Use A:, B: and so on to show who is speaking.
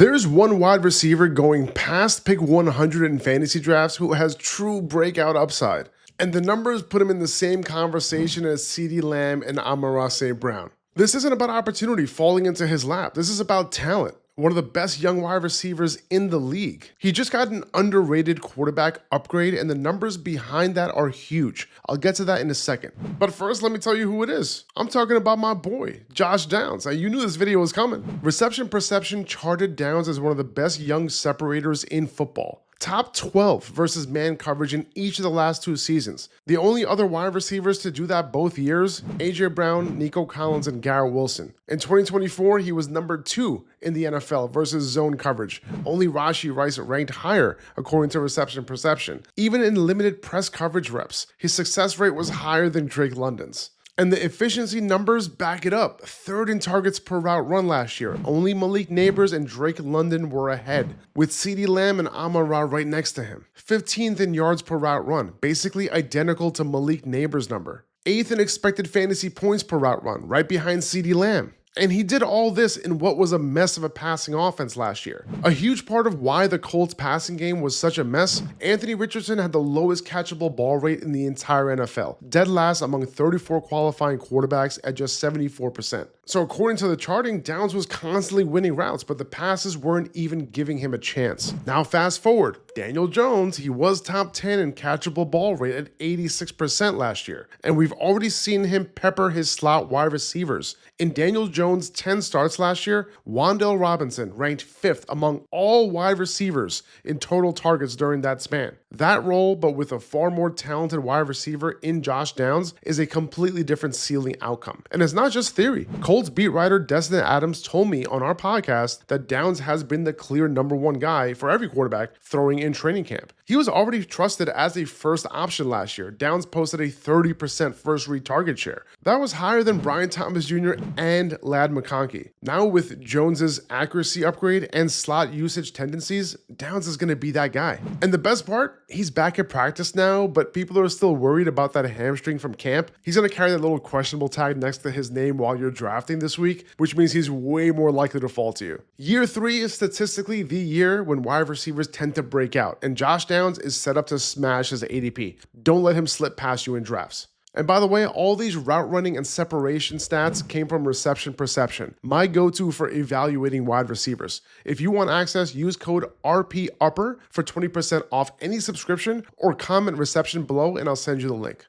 A: There's one wide receiver going past pick 100 in fantasy drafts who has true breakout upside. And the numbers put him in the same conversation as CeeDee Lamb and Amon-Ra St. Brown. This isn't about opportunity falling into his lap. This is about talent. One of the best young wide receivers in the league. He just got an underrated quarterback upgrade, and the numbers behind that are huge. I'll get to that in a second. But first, let me tell you who it is. I'm talking about my boy, Josh Downs. Now, you knew this video was coming. Reception Perception charted Downs as one of the best young separators in football. Top 12 versus man coverage in each of the last 2 seasons. The only other wide receivers to do that both years, A.J. Brown, Nico Collins, and Garrett Wilson. In 2024, he was number 2 in the NFL versus zone coverage. Only Rashee Rice ranked higher according to Reception Perception. Even in limited press coverage reps, his success rate was higher than Drake London's. And the efficiency numbers back it up. 3rd in targets per route run last year. Only Malik Nabers and Drake London were ahead, with CeeDee Lamb and Amon-Ra right next to him. 15th in yards per route run, basically identical to Malik Nabers' number. 8th in expected fantasy points per route run, right behind CeeDee Lamb. And he did all this in what was a mess of a passing offense last year. A huge part of why the Colts passing game was such a mess, Anthony Richardson had the lowest catchable ball rate in the entire NFL, dead last among 34 qualifying quarterbacks at just 74%. So according to the charting, Downs was constantly winning routes, but the passes weren't even giving him a chance. Now fast forward, Daniel Jones, he was top 10 in catchable ball rate at 86% last year, and we've already seen him pepper his slot wide receivers. In Daniel Jones' 10 starts last year, Wan'Dale Robinson ranked 5th among all wide receivers in total targets during that span. That role, but with a far more talented wide receiver in Josh Downs, is a completely different ceiling outcome. And it's not just theory. Colts beat writer Destin Adams told me on our podcast that Downs has been the clear number 1 guy for every quarterback throwing in training camp. He was already trusted as a first option last year. Downs posted a 30% first read target share. That was higher than Brian Thomas Jr. and Ladd McConkey. Now with Jones's accuracy upgrade and slot usage tendencies, Downs is going to be that guy. And the best part, he's back at practice now, but people are still worried about that hamstring from camp. He's going to carry that little questionable tag next to his name while you're drafting this week, which means he's way more likely to fall to you. Year 3 is statistically the year when wide receivers tend to break out, and Josh Downs is set up to smash his ADP. Don't let him slip past you in drafts. And by the way, all these route running and separation stats came from Reception Perception, my go-to for evaluating wide receivers. If you want access, use code RPUpper for 20% off any subscription or comment reception below and I'll send you the link.